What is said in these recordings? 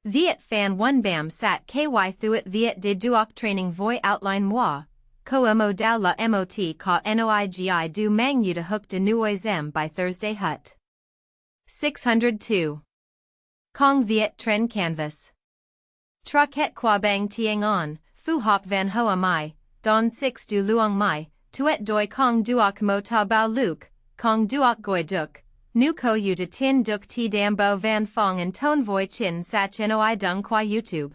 Viet fan 1 bam sat ky thuet viet de duoc training voi outline moi, ko mo dao la mot ka noigi du mang yu de hook de nuoi zem by Thursday hut. 602. Kong Viet Tren Canvas. Truck het qua bang tiang on, fu hop van hoa mai, don 6 du luong mai, tuet doi kong duoc mo ta bao luke, kong duoc goi duk, nu ko yu de tin duk ti dambo van fong and ton voi chin sach noi dung qua YouTube.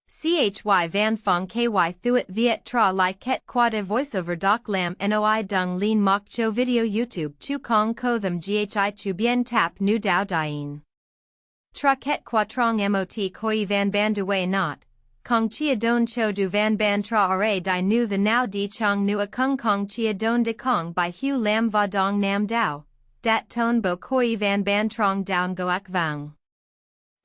Chy van fong ky thuet viet tra lai ket qua de voiceover doc lam noi dung lean mok cho video YouTube chu kong ko them ghi chu bien tap nu dao dien. Tra ket qua trong mot koi van ban duwe not, kong chia don cho du van ban tra ra di nu the now di chong nu a kong chia don de kong by hu lam va dong nam dao. Dat ton bo koi van ban trong down goak vang.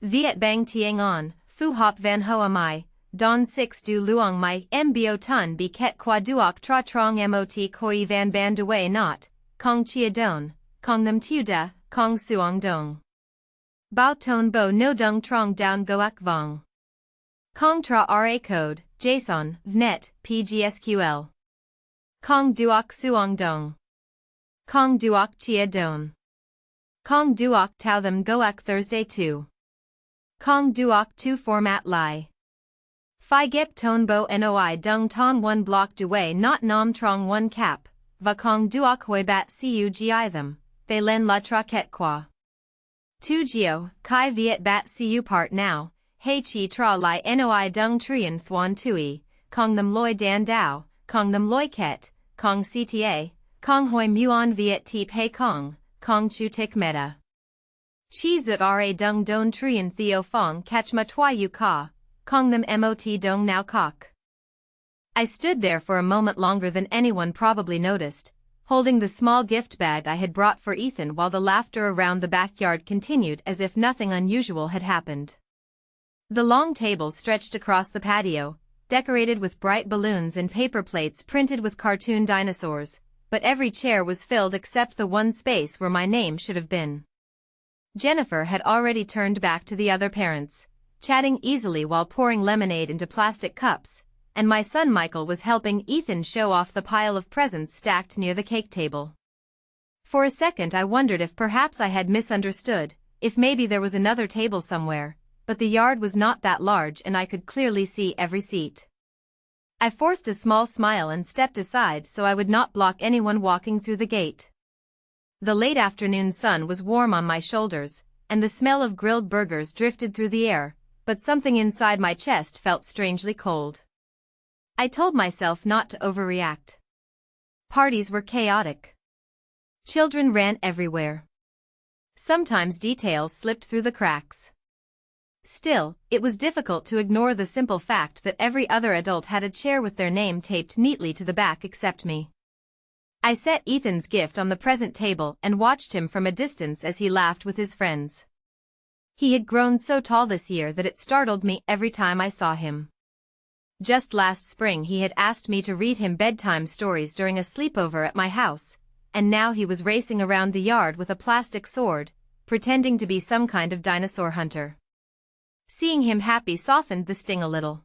Viet bang tiang on, fu hop van hoa mai, don 6 du luong mai mbo ton bi ket qua duok tra trong mot koi van ban duwe not, kong chia don, kong nam tiu da, kong suong dong. Bao ton bo no dung trong down goak vang. Kong tra ra code, JSON, vnet, pgsql. Kong duok suong dong. Kong duok chia don. Kong duok tau them goak Thursday 2. Kong duok 2 format lai. Phi gep ton bo noi dung ton 1 block duwe not nam trong 1 cap, va kong duok hoi bat cugi them, they len la tra ket qua. 2 geo, kai viet bat cu part now, hei chi tra lai noi dung trian thuan tui, kong them loi dan dao, kong them loi ket, kong cta, kong hoi muon viet tip hei kong chu tik meta. Chi zut ra dung don trian theo fong catch ma twa yu ka, kong them mot dong now kok. I stood there for a moment longer than anyone probably noticed, holding the small gift bag I had brought for Ethan while the laughter around the backyard continued as if nothing unusual had happened. The long table stretched across the patio, decorated with bright balloons and paper plates printed with cartoon dinosaurs, but every chair was filled except the one space where my name should have been. Jennifer had already turned back to the other parents, chatting easily while pouring lemonade into plastic cups, and my son Michael was helping Ethan show off the pile of presents stacked near the cake table. For a second I wondered if perhaps I had misunderstood, if maybe there was another table somewhere, but the yard was not that large and I could clearly see every seat. I forced a small smile and stepped aside so I would not block anyone walking through the gate. The late afternoon sun was warm on my shoulders, and the smell of grilled burgers drifted through the air, but something inside my chest felt strangely cold. I told myself not to overreact. Parties were chaotic. Children ran everywhere. Sometimes details slipped through the cracks. Still, it was difficult to ignore the simple fact that every other adult had a chair with their name taped neatly to the back except me. I set Ethan's gift on the present table and watched him from a distance as he laughed with his friends. He had grown so tall this year that it startled me every time I saw him. Just last spring he had asked me to read him bedtime stories during a sleepover at my house, and now he was racing around the yard with a plastic sword, pretending to be some kind of dinosaur hunter. Seeing him happy softened the sting a little.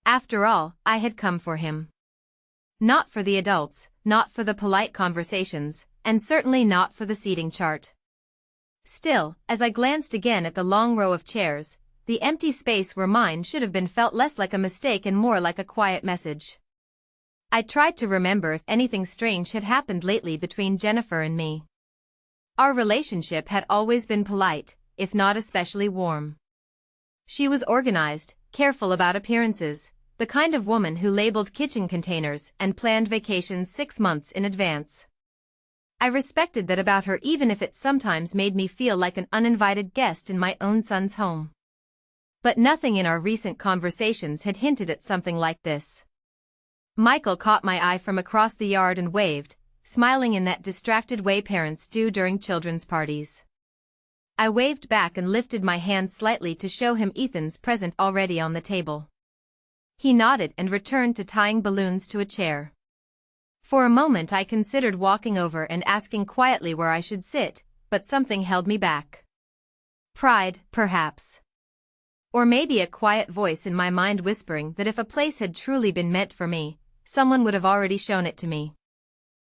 After all, I had come for him. Not for the adults, not for the polite conversations, and certainly not for the seating chart. Still, as I glanced again at the long row of chairs, the empty space where mine should have been felt less like a mistake and more like a quiet message. I tried to remember if anything strange had happened lately between Jennifer and me. Our relationship had always been polite, if not especially warm. She was organized, careful about appearances, the kind of woman who labeled kitchen containers and planned vacations 6 months in advance. I respected that about her even if it sometimes made me feel like an uninvited guest in my own son's home. But nothing in our recent conversations had hinted at something like this. Michael caught my eye from across the yard and waved, smiling in that distracted way parents do during children's parties. I waved back and lifted my hand slightly to show him Ethan's present already on the table. He nodded and returned to tying balloons to a chair. For a moment I considered walking over and asking quietly where I should sit, but something held me back. Pride, perhaps. Or maybe a quiet voice in my mind whispering that if a place had truly been meant for me, someone would have already shown it to me.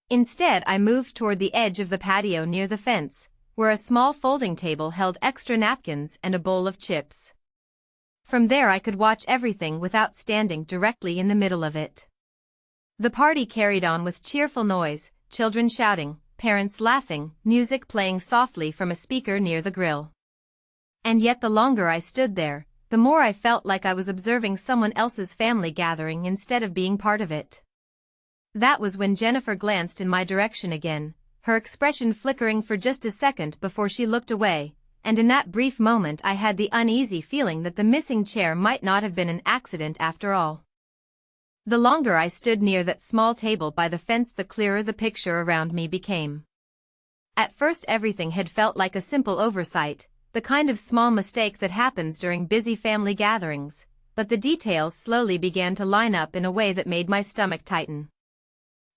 Instead, I moved toward the edge of the patio near the fence, where a small folding table held extra napkins and a bowl of chips. From there I could watch everything without standing directly in the middle of it. The party carried on with cheerful noise, children shouting, parents laughing, music playing softly from a speaker near the grill. And yet the longer I stood there, the more I felt like I was observing someone else's family gathering instead of being part of it. That was when Jennifer glanced in my direction again, her expression flickering for just a second before she looked away, and in that brief moment I had the uneasy feeling that the missing chair might not have been an accident after all. The longer I stood near that small table by the fence, the clearer the picture around me became. At first everything had felt like a simple oversight, the kind of small mistake that happens during busy family gatherings, but the details slowly began to line up in a way that made my stomach tighten.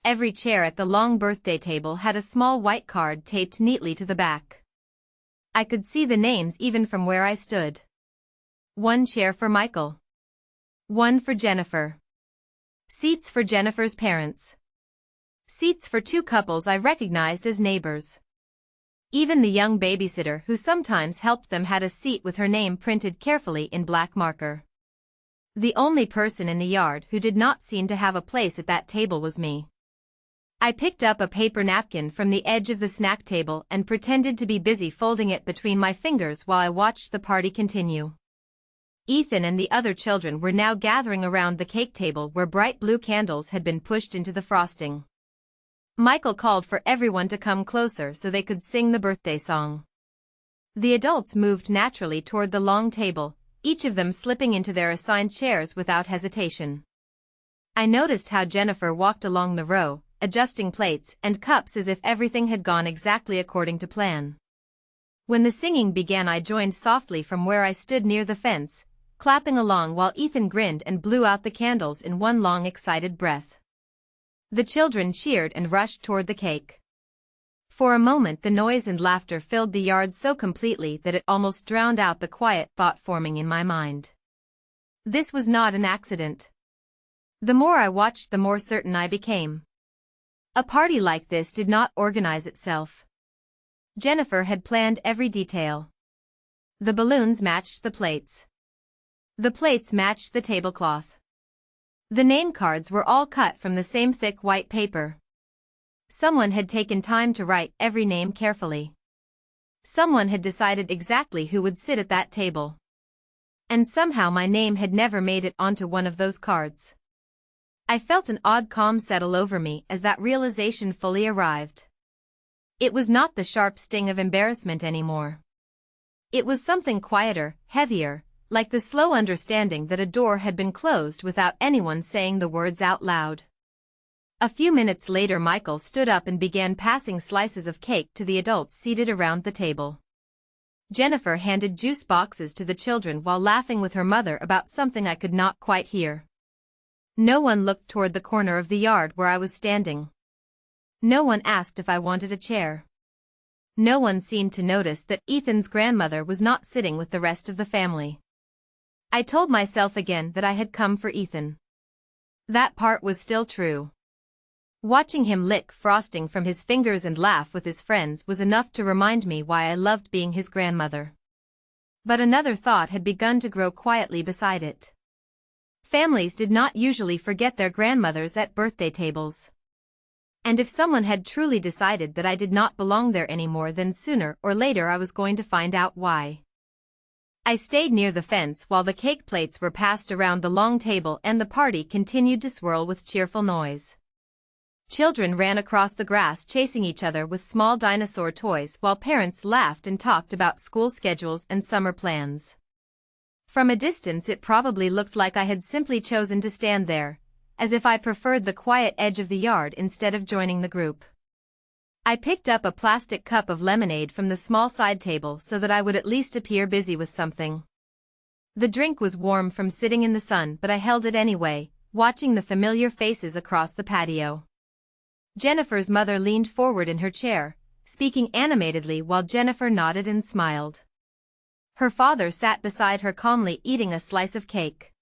Every chair at the long birthday table had a small white card taped neatly to the back. I could see the names even from where I stood. One chair for Michael. One for Jennifer. Seats for Jennifer's parents. Seats for two couples I recognized as neighbors. Even the young babysitter who sometimes helped them had a seat with her name printed carefully in black marker. The only person in the yard who did not seem to have a place at that table was me. I picked up a paper napkin from the edge of the snack table and pretended to be busy folding it between my fingers while I watched the party continue. Ethan and the other children were now gathering around the cake table where bright blue candles had been pushed into the frosting. Michael called for everyone to come closer so they could sing the birthday song. The adults moved naturally toward the long table, each of them slipping into their assigned chairs without hesitation. I noticed how Jennifer walked along the row, adjusting plates and cups as if everything had gone exactly according to plan. When the singing began, I joined softly from where I stood near the fence, clapping along while Ethan grinned and blew out the candles in one long excited breath. The children cheered and rushed toward the cake. For a moment the noise and laughter filled the yard so completely that it almost drowned out the quiet thought forming in my mind. This was not an accident. The more I watched, the more certain I became. A party like this did not organize itself. Jennifer had planned every detail. The balloons matched the plates. The plates matched the tablecloth. The name cards were all cut from the same thick white paper. Someone had taken time to write every name carefully. Someone had decided exactly who would sit at that table. And somehow my name had never made it onto one of those cards. I felt an odd calm settle over me as that realization fully arrived. It was not the sharp sting of embarrassment anymore. It was something quieter, heavier, like the slow understanding that a door had been closed without anyone saying the words out loud. A few minutes later Michael stood up and began passing slices of cake to the adults seated around the table. Jennifer handed juice boxes to the children while laughing with her mother about something I could not quite hear. No one looked toward the corner of the yard where I was standing. No one asked if I wanted a chair. No one seemed to notice that Ethan's grandmother was not sitting with the rest of the family. I told myself again that I had come for Ethan. That part was still true. Watching him lick frosting from his fingers and laugh with his friends was enough to remind me why I loved being his grandmother. But another thought had begun to grow quietly beside it. Families did not usually forget their grandmothers at birthday tables. And if someone had truly decided that I did not belong there anymore, then sooner or later I was going to find out why. I stayed near the fence while the cake plates were passed around the long table and the party continued to swirl with cheerful noise. Children ran across the grass chasing each other with small dinosaur toys while parents laughed and talked about school schedules and summer plans. From a distance it probably looked like I had simply chosen to stand there, as if I preferred the quiet edge of the yard instead of joining the group. I picked up a plastic cup of lemonade from the small side table so that I would at least appear busy with something. The drink was warm from sitting in the sun, but I held it anyway, watching the familiar faces across the patio. Jennifer's mother leaned forward in her chair, speaking animatedly while Jennifer nodded and smiled. Her father sat beside her calmly eating a slice of cake.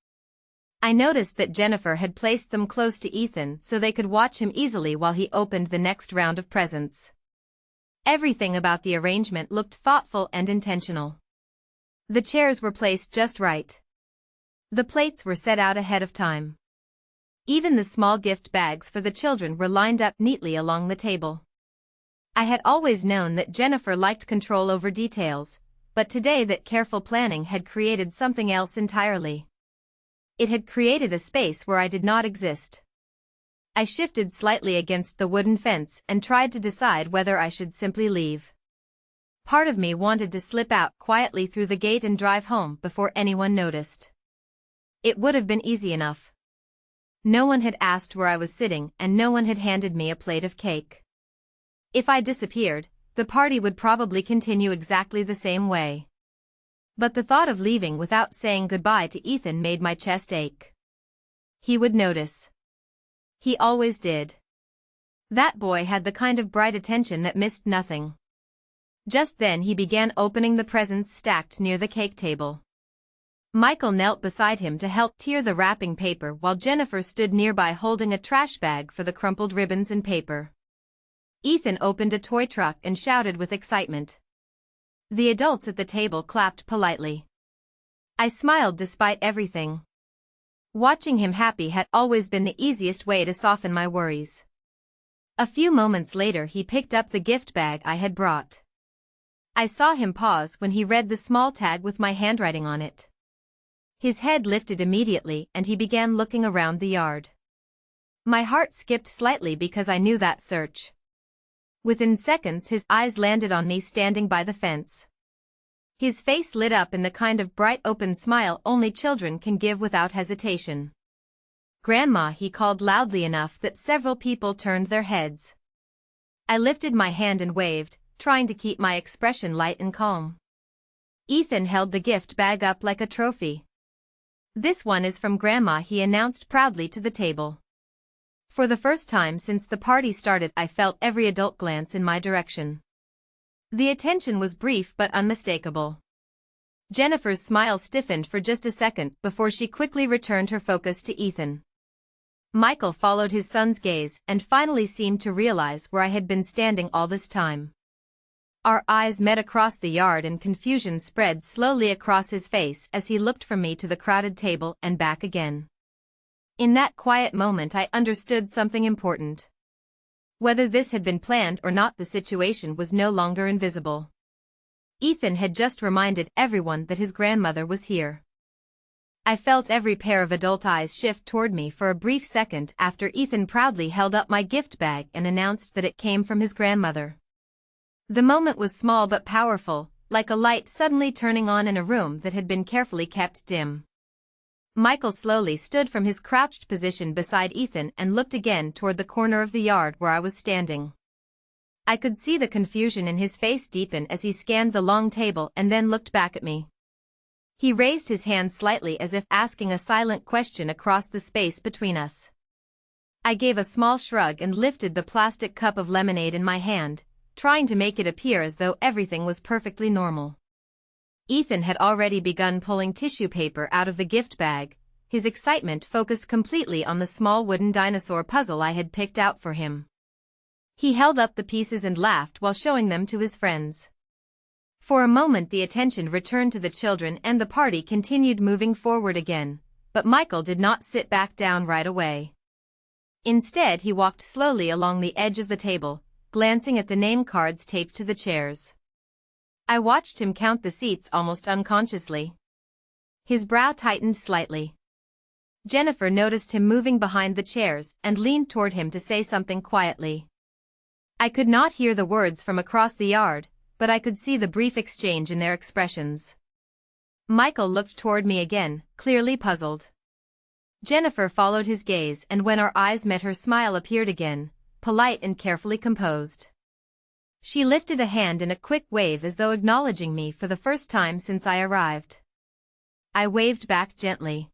I noticed that Jennifer had placed them close to Ethan so they could watch him easily while he opened the next round of presents. Everything about the arrangement looked thoughtful and intentional. The chairs were placed just right. The plates were set out ahead of time. Even the small gift bags for the children were lined up neatly along the table. I had always known that Jennifer liked control over details, but today that careful planning had created something else entirely. It had created a space where I did not exist. I shifted slightly against the wooden fence and tried to decide whether I should simply leave. Part of me wanted to slip out quietly through the gate and drive home before anyone noticed. It would have been easy enough. No one had asked where I was sitting and no one had handed me a plate of cake. If I disappeared, the party would probably continue exactly the same way. But the thought of leaving without saying goodbye to Ethan made my chest ache. He would notice. He always did. That boy had the kind of bright attention that missed nothing. Just then he began opening the presents stacked near the cake table. Michael knelt beside him to help tear the wrapping paper while Jennifer stood nearby holding a trash bag for the crumpled ribbons and paper. Ethan opened a toy truck and shouted with excitement. The adults at the table clapped politely. I smiled despite everything. Watching him happy had always been the easiest way to soften my worries. A few moments later he picked up the gift bag I had brought. I saw him pause when he read the small tag with my handwriting on it. His head lifted immediately and he began looking around the yard. My heart skipped slightly because I knew that search. Within seconds his eyes landed on me standing by the fence. His face lit up in the kind of bright open smile only children can give without hesitation. Grandma, he called loudly enough that several people turned their heads. I lifted my hand and waved, trying to keep my expression light and calm. Ethan held the gift bag up like a trophy. This one is from Grandma, he announced proudly to the table. For the first time since the party started, I felt every adult glance in my direction. The attention was brief but unmistakable. Jennifer's smile stiffened for just a second before she quickly returned her focus to Ethan. Michael followed his son's gaze and finally seemed to realize where I had been standing all this time. Our eyes met across the yard and confusion spread slowly across his face as he looked from me to the crowded table and back again. In that quiet moment I understood something important. Whether this had been planned or not, the situation was no longer invisible. Ethan had just reminded everyone that his grandmother was here. I felt every pair of adult eyes shift toward me for a brief second after Ethan proudly held up my gift bag and announced that it came from his grandmother. The moment was small but powerful, like a light suddenly turning on in a room that had been carefully kept dim. Michael slowly stood from his crouched position beside Ethan and looked again toward the corner of the yard where I was standing. I could see the confusion in his face deepen as he scanned the long table and then looked back at me. He raised his hand slightly as if asking a silent question across the space between us. I gave a small shrug and lifted the plastic cup of lemonade in my hand, trying to make it appear as though everything was perfectly normal. Ethan had already begun pulling tissue paper out of the gift bag, his excitement focused completely on the small wooden dinosaur puzzle I had picked out for him. He held up the pieces and laughed while showing them to his friends. For a moment the attention returned to the children and the party continued moving forward again, but Michael did not sit back down right away. Instead he walked slowly along the edge of the table, glancing at the name cards taped to the chairs. I watched him count the seats almost unconsciously. His brow tightened slightly. Jennifer noticed him moving behind the chairs and leaned toward him to say something quietly. I could not hear the words from across the yard, but I could see the brief exchange in their expressions. Michael looked toward me again, clearly puzzled. Jennifer followed his gaze, and when our eyes met her smile appeared again, polite and carefully composed. She lifted a hand in a quick wave as though acknowledging me for the first time since I arrived. I waved back gently.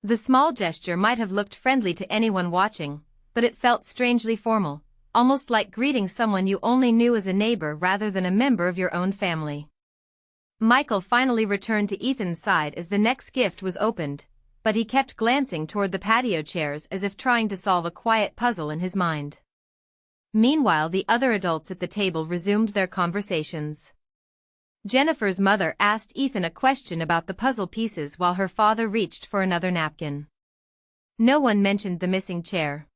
The small gesture might have looked friendly to anyone watching, but it felt strangely formal, almost like greeting someone you only knew as a neighbor rather than a member of your own family. Michael finally returned to Ethan's side as the next gift was opened, but he kept glancing toward the patio chairs as if trying to solve a quiet puzzle in his mind. Meanwhile, the other adults at the table resumed their conversations. Jennifer's mother asked Ethan a question about the puzzle pieces while her father reached for another napkin. No one mentioned the missing chair.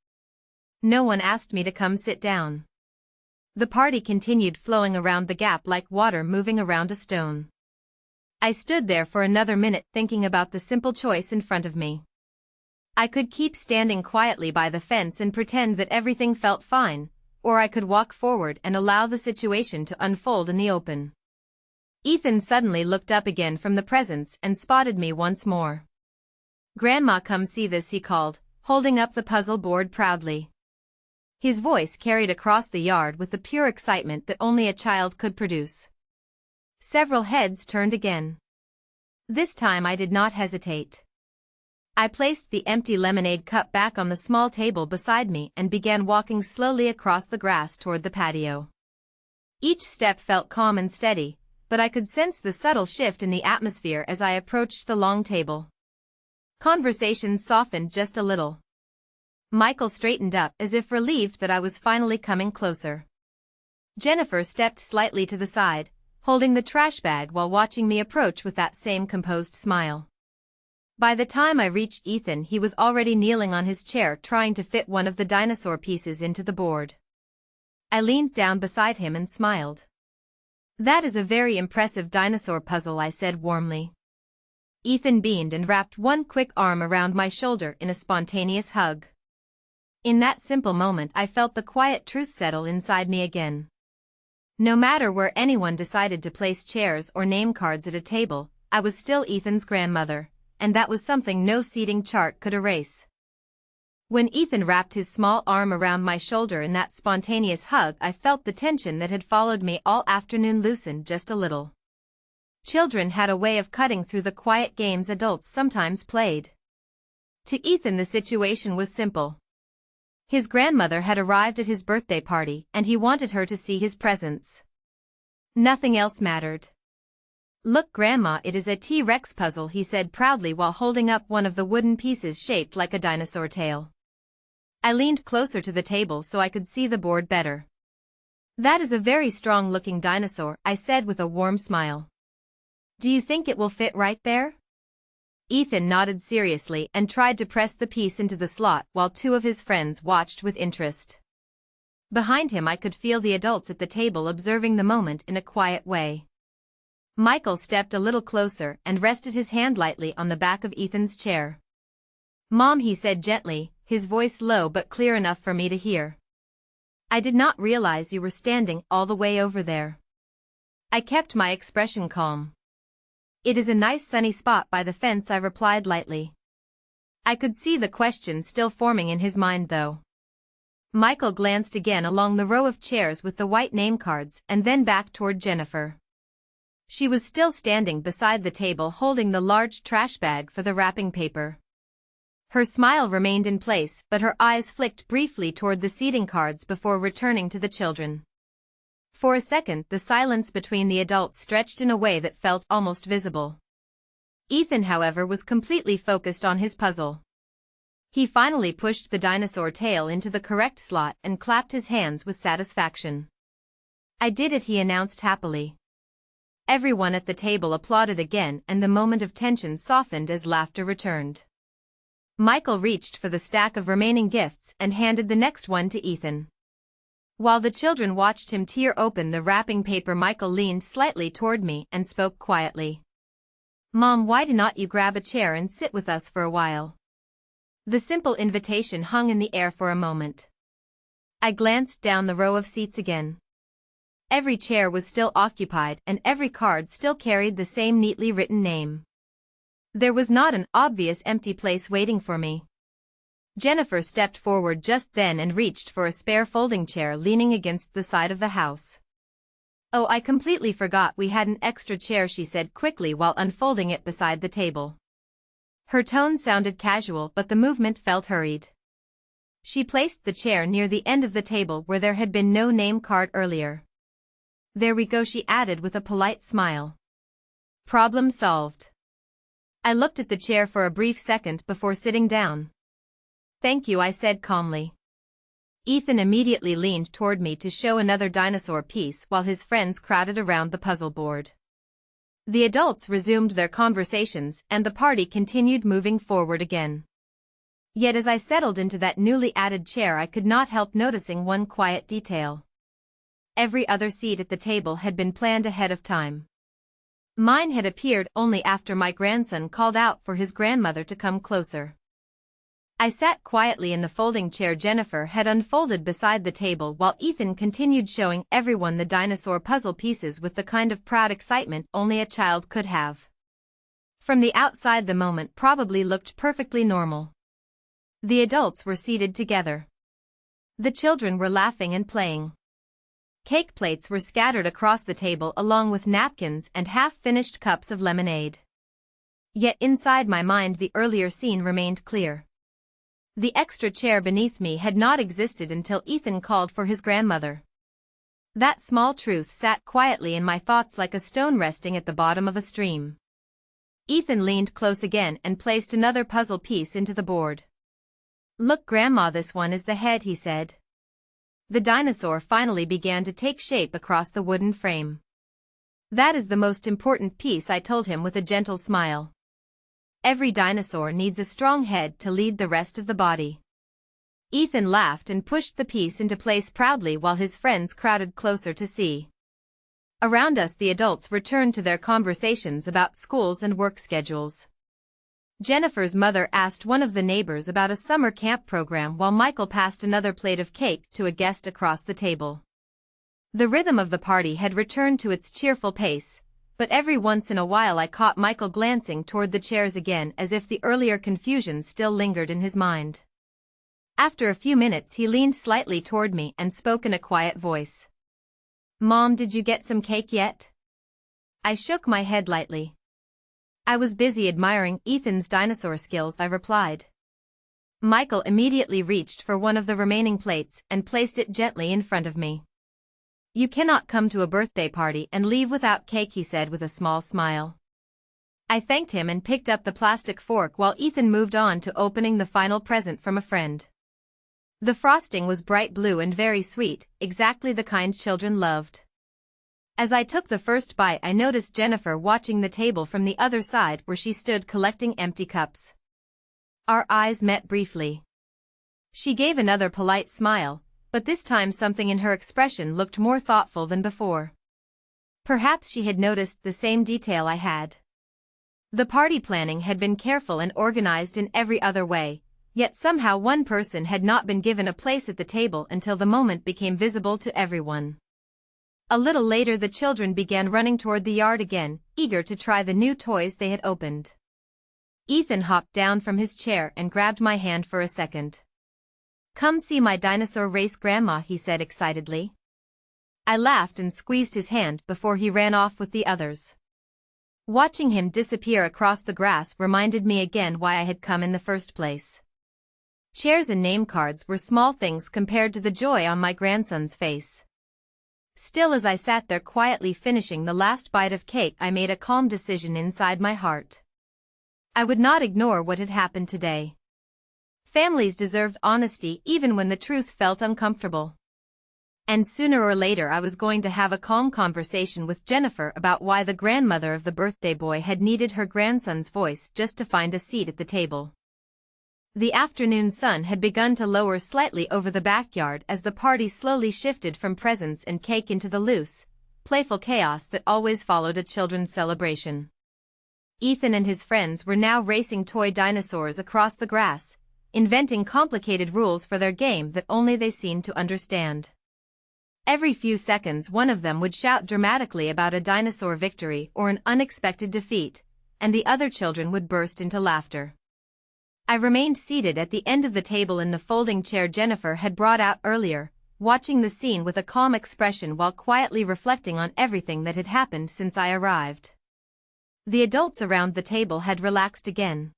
No one asked me to come sit down. The party continued flowing around the gap like water moving around a stone. I stood there for another minute thinking about the simple choice in front of me. I could keep standing quietly by the fence and pretend that everything felt fine, or I could walk forward and allow the situation to unfold in the open. Ethan suddenly looked up again from the presents and spotted me once more. "Grandma, come see this," he called, holding up the puzzle board proudly. His voice carried across the yard with the pure excitement that only a child could produce. Several heads turned again. This time I did not hesitate. I placed the empty lemonade cup back on the small table beside me and began walking slowly across the grass toward the patio. Each step felt calm and steady, but I could sense the subtle shift in the atmosphere as I approached the long table. Conversations softened just a little. Michael straightened up as if relieved that I was finally coming closer. Jennifer stepped slightly to the side, holding the trash bag while watching me approach with that same composed smile. By the time I reached Ethan, he was already kneeling on his chair trying to fit one of the dinosaur pieces into the board. I leaned down beside him and smiled. "That is a very impressive dinosaur puzzle," I said warmly. Ethan beamed and wrapped one quick arm around my shoulder in a spontaneous hug. In that simple moment I felt the quiet truth settle inside me again. No matter where anyone decided to place chairs or name cards at a table, I was still Ethan's grandmother, and that was something no seating chart could erase. When Ethan wrapped his small arm around my shoulder in that spontaneous hug, I felt the tension that had followed me all afternoon loosen just a little. Children had a way of cutting through the quiet games adults sometimes played. To Ethan, the situation was simple. His grandmother had arrived at his birthday party and he wanted her to see his presents. Nothing else mattered. "Look, Grandma, it is a T-Rex puzzle," he said proudly while holding up one of the wooden pieces shaped like a dinosaur tail. I leaned closer to the table so I could see the board better. "That is a very strong-looking dinosaur," I said with a warm smile. "Do you think it will fit right there?" Ethan nodded seriously and tried to press the piece into the slot while two of his friends watched with interest. Behind him I could feel the adults at the table observing the moment in a quiet way. Michael stepped a little closer and rested his hand lightly on the back of Ethan's chair. "Mom," he said gently, his voice low but clear enough for me to hear. "I did not realize you were standing all the way over there." I kept my expression calm. "It is a nice sunny spot by the fence," I replied lightly. I could see the question still forming in his mind though. Michael glanced again along the row of chairs with the white name cards and then back toward Jennifer. She was still standing beside the table holding the large trash bag for the wrapping paper. Her smile remained in place but her eyes flicked briefly toward the seating cards before returning to the children. For a second, the silence between the adults stretched in a way that felt almost visible. Ethan, however, was completely focused on his puzzle. He finally pushed the dinosaur tail into the correct slot and clapped his hands with satisfaction. "I did it," he announced happily. Everyone at the table applauded again and the moment of tension softened as laughter returned. Michael reached for the stack of remaining gifts and handed the next one to Ethan. While the children watched him tear open the wrapping paper, Michael leaned slightly toward me and spoke quietly. "Mom, why do not you grab a chair and sit with us for a while?" The simple invitation hung in the air for a moment. I glanced down the row of seats again. Every chair was still occupied and every card still carried the same neatly written name. There was not an obvious empty place waiting for me. Jennifer stepped forward just then and reached for a spare folding chair leaning against the side of the house. "Oh, I completely forgot we had an extra chair," she said quickly while unfolding it beside the table. Her tone sounded casual but the movement felt hurried. She placed the chair near the end of the table where there had been no name card earlier. "There we go," she added with a polite smile. Problem solved. I looked at the chair for a brief second before sitting down. Thank you, I said calmly. Ethan immediately leaned toward me to show another dinosaur piece while his friends crowded around the puzzle board. The adults resumed their conversations and the party continued moving forward again. Yet as I settled into that newly added chair, I could not help noticing one quiet detail. Every other seat at the table had been planned ahead of time. Mine had appeared only after my grandson called out for his grandmother to come closer. I sat quietly in the folding chair Jennifer had unfolded beside the table while Ethan continued showing everyone the dinosaur puzzle pieces with the kind of proud excitement only a child could have. From the outside, the moment probably looked perfectly normal. The adults were seated together. The children were laughing and playing. Cake plates were scattered across the table along with napkins and half-finished cups of lemonade. Yet inside my mind the earlier scene remained clear. The extra chair beneath me had not existed until Ethan called for his grandmother. That small truth sat quietly in my thoughts like a stone resting at the bottom of a stream. Ethan leaned close again and placed another puzzle piece into the board. Look, Grandma, this one is the head, he said. The dinosaur finally began to take shape across the wooden frame. That is the most important piece, I told him with a gentle smile. Every dinosaur needs a strong head to lead the rest of the body. Ethan laughed and pushed the piece into place proudly while his friends crowded closer to see. Around us the adults returned to their conversations about schools and work schedules. Jennifer's mother asked one of the neighbors about a summer camp program while Michael passed another plate of cake to a guest across the table. The rhythm of the party had returned to its cheerful pace, but every once in a while I caught Michael glancing toward the chairs again as if the earlier confusion still lingered in his mind. After a few minutes he leaned slightly toward me and spoke in a quiet voice. Mom, did you get some cake yet? I shook my head lightly. I was busy admiring Ethan's dinosaur skills, I replied. Michael immediately reached for one of the remaining plates and placed it gently in front of me. You cannot come to a birthday party and leave without cake, he said with a small smile. I thanked him and picked up the plastic fork while Ethan moved on to opening the final present from a friend. The frosting was bright blue and very sweet, exactly the kind children loved. As I took the first bite, I noticed Jennifer watching the table from the other side where she stood collecting empty cups. Our eyes met briefly. She gave another polite smile, but this time something in her expression looked more thoughtful than before. Perhaps she had noticed the same detail I had. The party planning had been careful and organized in every other way, yet somehow one person had not been given a place at the table until the moment became visible to everyone. A little later the children began running toward the yard again, eager to try the new toys they had opened. Ethan hopped down from his chair and grabbed my hand for a second. Come see my dinosaur race, Grandma, he said excitedly. I laughed and squeezed his hand before he ran off with the others. Watching him disappear across the grass reminded me again why I had come in the first place. Chairs and name cards were small things compared to the joy on my grandson's face. Still, as I sat there quietly finishing the last bite of cake, I made a calm decision inside my heart. I would not ignore what had happened today. Families deserved honesty even when the truth felt uncomfortable. And sooner or later I was going to have a calm conversation with Jennifer about why the grandmother of the birthday boy had needed her grandson's voice just to find a seat at the table. The afternoon sun had begun to lower slightly over the backyard as the party slowly shifted from presents and cake into the loose, playful chaos that always followed a children's celebration. Ethan and his friends were now racing toy dinosaurs across the grass, inventing complicated rules for their game that only they seemed to understand. Every few seconds one of them would shout dramatically about a dinosaur victory or an unexpected defeat, and the other children would burst into laughter. I remained seated at the end of the table in the folding chair Jennifer had brought out earlier, watching the scene with a calm expression while quietly reflecting on everything that had happened since I arrived. The adults around the table had relaxed again.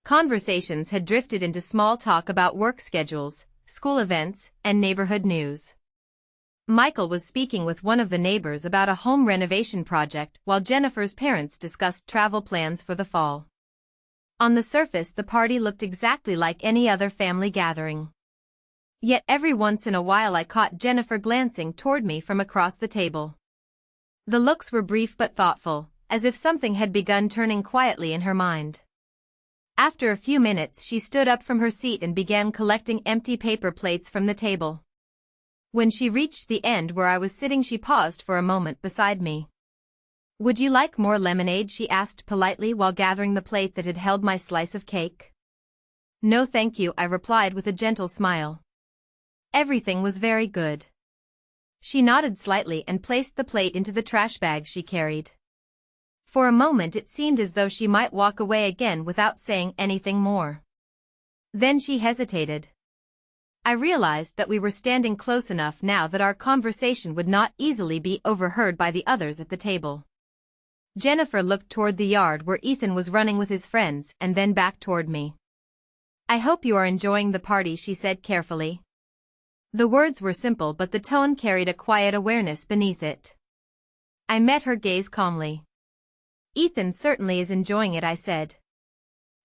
Conversations had drifted into small talk about work schedules, school events, and neighborhood news. Michael was speaking with one of the neighbors about a home renovation project while Jennifer's parents discussed travel plans for the fall. On the surface, the party looked exactly like any other family gathering. Yet every once in a while I caught Jennifer glancing toward me from across the table. The looks were brief but thoughtful, as if something had begun turning quietly in her mind. After a few minutes she stood up from her seat and began collecting empty paper plates from the table. When she reached the end where I was sitting, she paused for a moment beside me. "Would you like more lemonade?" she asked politely while gathering the plate that had held my slice of cake. "No thank you," I replied with a gentle smile. Everything was very good. She nodded slightly and placed the plate into the trash bag she carried. For a moment it seemed as though she might walk away again without saying anything more. Then she hesitated. I realized that we were standing close enough now that our conversation would not easily be overheard by the others at the table. Jennifer looked toward the yard where Ethan was running with his friends and then back toward me. "I hope you are enjoying the party," she said carefully. The words were simple but the tone carried a quiet awareness beneath it. I met her gaze calmly. "Ethan certainly is enjoying it," I said.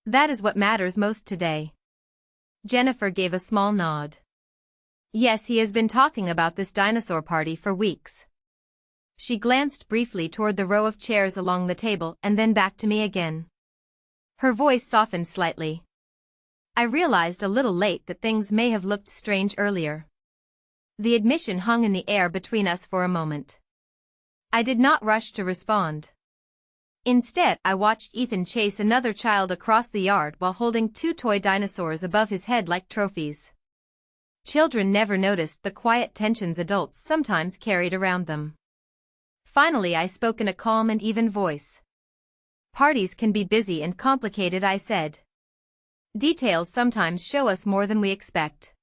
"That is what matters most today." Jennifer gave a small nod. "Yes, he has been talking about this dinosaur party for weeks." She glanced briefly toward the row of chairs along the table and then back to me again. Her voice softened slightly. I realized a little late that things may have looked strange earlier. The admission hung in the air between us for a moment. I did not rush to respond. Instead, I watched Ethan chase another child across the yard while holding two toy dinosaurs above his head like trophies. Children never noticed the quiet tensions adults sometimes carried around them. Finally, I spoke in a calm and even voice. "Parties can be busy and complicated," I said. "Details sometimes show us more than we expect."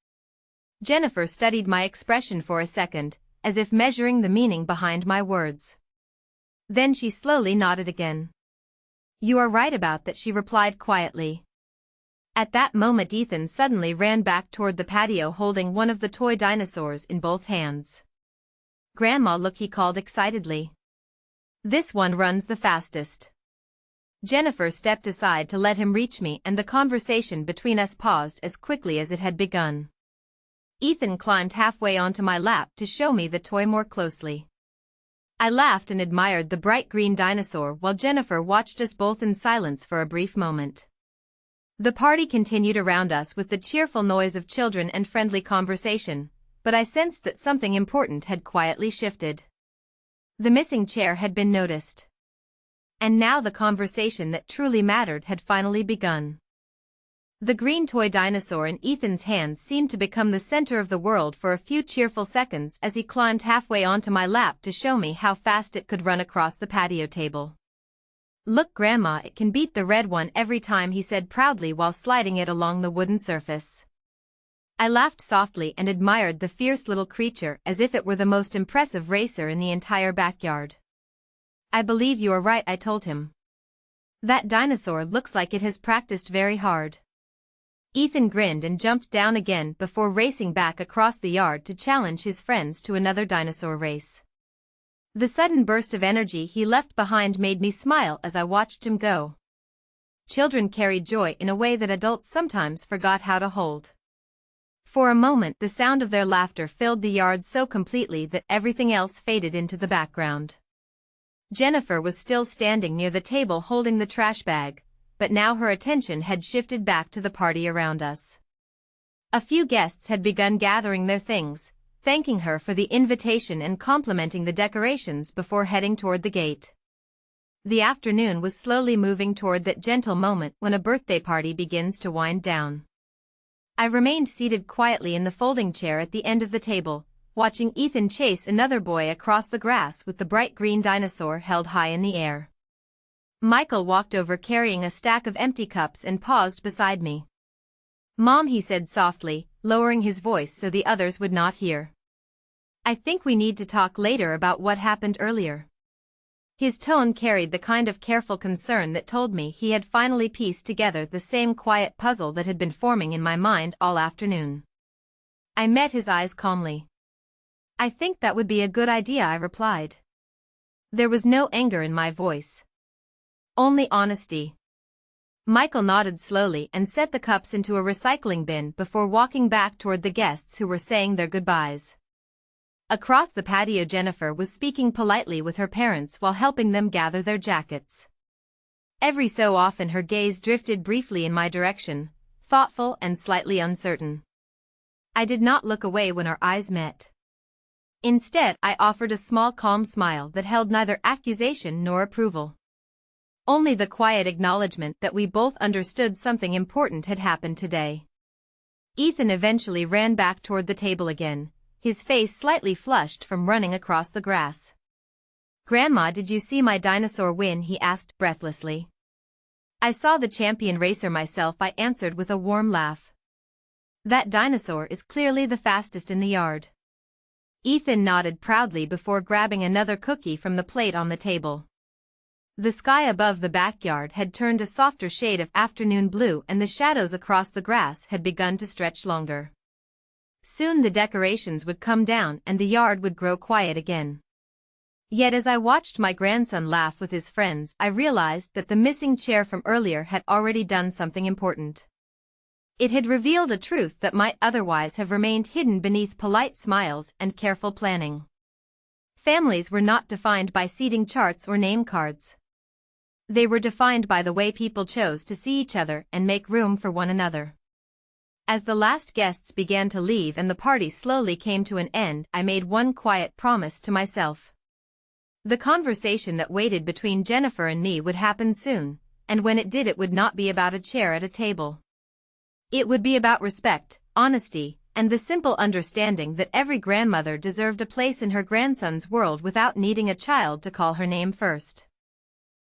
Jennifer studied my expression for a second, as if measuring the meaning behind my words. Then she slowly nodded again. "You are right about that," she replied quietly. At that moment Ethan suddenly ran back toward the patio holding one of the toy dinosaurs in both hands. "Grandma, look," he called excitedly. "This one runs the fastest." Jennifer stepped aside to let him reach me and the conversation between us paused as quickly as it had begun. Ethan climbed halfway onto my lap to show me the toy more closely. I laughed and admired the bright green dinosaur while Jennifer watched us both in silence for a brief moment. The party continued around us with the cheerful noise of children and friendly conversation, but I sensed that something important had quietly shifted. The missing chair had been noticed. And now the conversation that truly mattered had finally begun. The green toy dinosaur in Ethan's hands seemed to become the center of the world for a few cheerful seconds as he climbed halfway onto my lap to show me how fast it could run across the patio table. "Look, Grandma, it can beat the red one every time," he said proudly while sliding it along the wooden surface. I laughed softly and admired the fierce little creature as if it were the most impressive racer in the entire backyard. "I believe you are right," I told him. "That dinosaur looks like it has practiced very hard." Ethan grinned and jumped down again before racing back across the yard to challenge his friends to another dinosaur race. The sudden burst of energy he left behind made me smile as I watched him go. Children carried joy in a way that adults sometimes forgot how to hold. For a moment the sound of their laughter filled the yard so completely that everything else faded into the background. Jennifer was still standing near the table holding the trash bag, but now her attention had shifted back to the party around us. A few guests had begun gathering their things, thanking her for the invitation and complimenting the decorations before heading toward the gate. The afternoon was slowly moving toward that gentle moment when a birthday party begins to wind down. I remained seated quietly in the folding chair at the end of the table, watching Ethan chase another boy across the grass with the bright green dinosaur held high in the air. Michael walked over carrying a stack of empty cups and paused beside me. "Mom," he said softly, lowering his voice so the others would not hear. "I think we need to talk later about what happened earlier." His tone carried the kind of careful concern that told me he had finally pieced together the same quiet puzzle that had been forming in my mind all afternoon. I met his eyes calmly. I think that would be a good idea, I replied. There was no anger in my voice. Only honesty. Michael nodded slowly and set the cups into a recycling bin before walking back toward the guests who were saying their goodbyes. Across the patio, Jennifer was speaking politely with her parents while helping them gather their jackets. Every so often her gaze drifted briefly in my direction, thoughtful and slightly uncertain. I did not look away when our eyes met. Instead, I offered a small calm smile that held neither accusation nor approval. Only the quiet acknowledgement that we both understood something important had happened today. Ethan eventually ran back toward the table again, his face slightly flushed from running across the grass. "Grandma, did you see my dinosaur win?" he asked breathlessly. "I saw the champion racer myself," I answered with a warm laugh. "That dinosaur is clearly the fastest in the yard." Ethan nodded proudly before grabbing another cookie from the plate on the table. The sky above the backyard had turned a softer shade of afternoon blue and the shadows across the grass had begun to stretch longer. Soon the decorations would come down and the yard would grow quiet again. Yet as I watched my grandson laugh with his friends, I realized that the missing chair from earlier had already done something important. It had revealed a truth that might otherwise have remained hidden beneath polite smiles and careful planning. Families were not defined by seating charts or name cards. They were defined by the way people chose to see each other and make room for one another. As the last guests began to leave and the party slowly came to an end, I made one quiet promise to myself. The conversation that waited between Jennifer and me would happen soon, and when it did, it would not be about a chair at a table. It would be about respect, honesty, and the simple understanding that every grandmother deserved a place in her grandson's world without needing a child to call her name first.